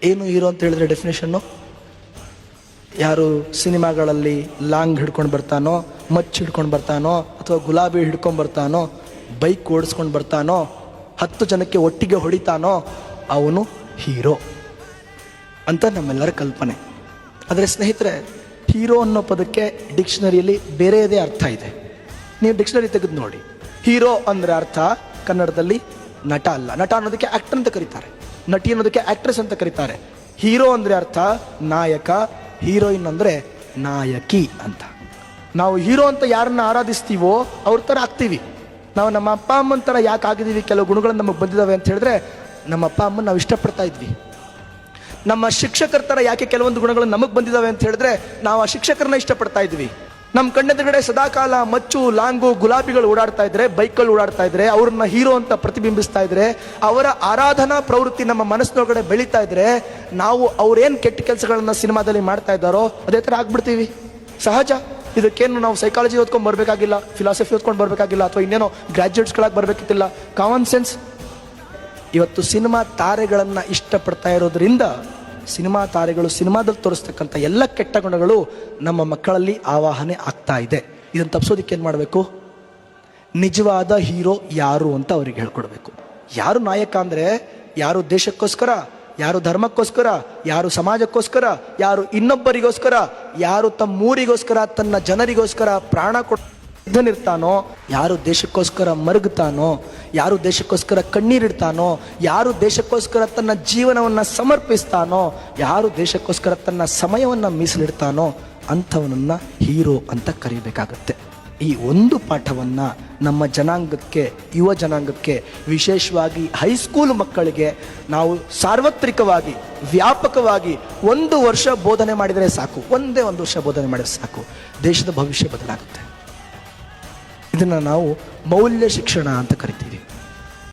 ಏನು ಹೀರೋ ಅಂತ ಹೇಳಿದ್ರೆ ಡೆಫಿನೇಷನ್ನು? ಯಾರು ಸಿನಿಮಾಗಳಲ್ಲಿ ಲಾಂಗ್ ಹಿಡ್ಕೊಂಡು ಬರ್ತಾನೋ, ಮಚ್ಚು ಹಿಡ್ಕೊಂಡು ಬರ್ತಾನೋ, ಅಥವಾ ಗುಲಾಬಿ ಹಿಡ್ಕೊಂಡು ಬರ್ತಾನೋ, ಬೈಕ್ ಓಡಿಸ್ಕೊಂಡು ಬರ್ತಾನೋ, 10 ಜನಕ್ಕೆ ಒಟ್ಟಿಗೆ ಹೊಡಿತಾನೋ ಅವನು ಹೀರೋ ಅಂತ ನಮ್ಮೆಲ್ಲರ ಕಲ್ಪನೆ. ಆದರೆ ಸ್ನೇಹಿತರೆ, ಹೀರೋ ಅನ್ನೋ ಪದಕ್ಕೆ ಡಿಕ್ಷನರಿಯಲ್ಲಿ ಬೇರೆಯದೇ ಅರ್ಥ ಇದೆ. ನೀವು ಡಿಕ್ಷನರಿ ತೆಗೆದು ನೋಡಿ. ಹೀರೋ ಅಂದರೆ ಅರ್ಥ ಕನ್ನಡದಲ್ಲಿ ನಟ ಅಲ್ಲ. ನಟ ಅನ್ನೋದಕ್ಕೆ ಆ್ಯಕ್ಟರ್ ಅಂತ ಕರೀತಾರೆ, ನಟಿ ಅನ್ನೋದಕ್ಕೆ ಆ್ಯಕ್ಟ್ರೆಸ್ ಅಂತ ಕರೀತಾರೆ. ಹೀರೋ ಅಂದರೆ ಅರ್ಥ ನಾಯಕ, ಹೀರೋಯಿನ್ ಅಂದರೆ ನಾಯಕಿ ಅಂತ. ನಾವು ಹೀರೋ ಅಂತ ಯಾರನ್ನ ಆರಾಧಿಸ್ತೀವೋ ಅವ್ರ ಥರ ಆಗ್ತೀವಿ. ನಾವು ನಮ್ಮ ಅಪ್ಪ ಅಮ್ಮನ ಥರ ಯಾಕೆ ಆಗಿದ್ದೀವಿ, ಕೆಲವು ಗುಣಗಳು ನಮಗೆ ಬಂದಿದ್ದಾವೆ ಅಂತ ಹೇಳಿದ್ರೆ ನಮ್ಮ ಅಪ್ಪ ಅಮ್ಮನ ನಾವು ಇಷ್ಟಪಡ್ತಾ ಇದ್ವಿ. ನಮ್ಮ ಶಿಕ್ಷಕರ ಥರ ಯಾಕೆ ಕೆಲವೊಂದು ಗುಣಗಳು ನಮಗೆ ಬಂದಿದ್ದಾವೆ ಅಂತ ಹೇಳಿದ್ರೆ ನಾವು ಆ ಶಿಕ್ಷಕರನ್ನ ಇಷ್ಟಪಡ್ತಾ ಇದ್ವಿ. ನಮ್ಮ ಕಣ್ಣೆದುರುಗಡೆ ಸದಾಕಾಲ ಮಚ್ಚು, ಲಾಂಗು, ಗುಲಾಬಿಗಳು ಓಡಾಡ್ತಾ ಇದ್ರೆ, ಬೈಕ್ಗಳು ಓಡಾಡ್ತಾ ಇದ್ರೆ, ಅವ್ರನ್ನ ಹೀರೋ ಅಂತ ಪ್ರತಿಬಿಂಬಿಸ್ತಾ ಇದ್ರೆ, ಅವರ ಆರಾಧನಾ ಪ್ರವೃತ್ತಿ ನಮ್ಮ ಮನಸ್ಸಿನೊಳಗಡೆ ಬೆಳೀತಾ ಇದ್ರೆ, ನಾವು ಅವ್ರೇನು ಕೆಟ್ಟ ಕೆಲಸಗಳನ್ನ ಸಿನಿಮಾದಲ್ಲಿ ಮಾಡ್ತಾ ಇದ್ದಾರೋ ಅದೇ ಥರ ಆಗ್ಬಿಡ್ತೀವಿ. ಸಹಜ. ಇದಕ್ಕೇನು ನಾವು ಸೈಕಾಲಜಿ ಓದ್ಕೊಂಡು ಬರಬೇಕಾಗಿಲ್ಲ, ಫಿಲಾಸಫಿ ಓದ್ಕೊಂಡು ಬರಬೇಕಾಗಿಲ್ಲ, ಅಥವಾ ಇನ್ನೇನೋ ಗ್ರಾಜ್ಯುಯೇಟ್ಸ್ಗಳಾಗಿ ಬರಬೇಕಿತ್ತಿಲ್ಲ. Common sense. ಇವತ್ತು ಸಿನಿಮಾ ತಾರೆಗಳನ್ನು ಇಷ್ಟಪಡ್ತಾ ಇರೋದ್ರಿಂದ ಸಿನಿಮಾ ತಾರೆಗಳು ಸಿನಿಮಾದಲ್ಲಿ ತೋರಿಸ್ತಕ್ಕಂಥ ಎಲ್ಲ ಕೆಟ್ಟ ಗುಣಗಳು ನಮ್ಮ ಮಕ್ಕಳಲ್ಲಿ ಆವಾಹನೆ ಆಗ್ತಾ ಇದೆ. ಇದನ್ನು ತಪ್ಪಿಸೋದಕ್ಕೆ ಏನು ಮಾಡಬೇಕು? ನಿಜವಾದ ಹೀರೋ ಯಾರು ಅಂತ ಅವ್ರಿಗೆ ಹೇಳ್ಕೊಡ್ಬೇಕು. ಯಾರು ನಾಯಕ ಅಂದರೆ ಯಾರು ದೇಶಕ್ಕೋಸ್ಕರ, ಯಾರು ಧರ್ಮಕ್ಕೋಸ್ಕರ, ಯಾರು ಸಮಾಜಕ್ಕೋಸ್ಕರ, ಯಾರು ಇನ್ನೊಬ್ಬರಿಗೋಸ್ಕರ, ಯಾರು ತಮ್ಮೂರಿಗೋಸ್ಕರ, ತನ್ನ ಜನರಿಗೋಸ್ಕರ ಪ್ರಾಣ ಕೊಡ್ತಾನೋ, ಯಾರು ದೇಶಕ್ಕೋಸ್ಕರ ಮರುಗುತ್ತಾನೋ, ಯಾರು ದೇಶಕ್ಕೋಸ್ಕರ ಕಣ್ಣೀರಿಡ್ತಾನೋ, ಯಾರು ದೇಶಕ್ಕೋಸ್ಕರ ತನ್ನ ಜೀವನವನ್ನು ಸಮರ್ಪಿಸ್ತಾನೋ, ಯಾರು ದೇಶಕ್ಕೋಸ್ಕರ ತನ್ನ ಸಮಯವನ್ನು ಮೀಸಲಿಡ್ತಾನೋ ಅಂಥವನನ್ನು ಹೀರೋ ಅಂತ ಕರೀಬೇಕಾಗತ್ತೆ. ಈ ಒಂದು ಪಾಠವನ್ನು ನಮ್ಮ ಜನಾಂಗಕ್ಕೆ, ಯುವ ಜನಾಂಗಕ್ಕೆ, ವಿಶೇಷವಾಗಿ ಹೈಸ್ಕೂಲ್ ಮಕ್ಕಳಿಗೆ ನಾವು ಸಾರ್ವತ್ರಿಕವಾಗಿ, ವ್ಯಾಪಕವಾಗಿ 1 ವರ್ಷ ಬೋಧನೆ ಮಾಡಿದರೆ ಸಾಕು. ಒಂದೇ 1 ವರ್ಷ ಬೋಧನೆ ಮಾಡಿದರೆ ಸಾಕು, ದೇಶದ ಭವಿಷ್ಯ ಬದಲಾಗುತ್ತೆ. ಇದನ್ನು ನಾವು ಮೌಲ್ಯ ಶಿಕ್ಷಣ ಅಂತ ಕರಿತೀವಿ.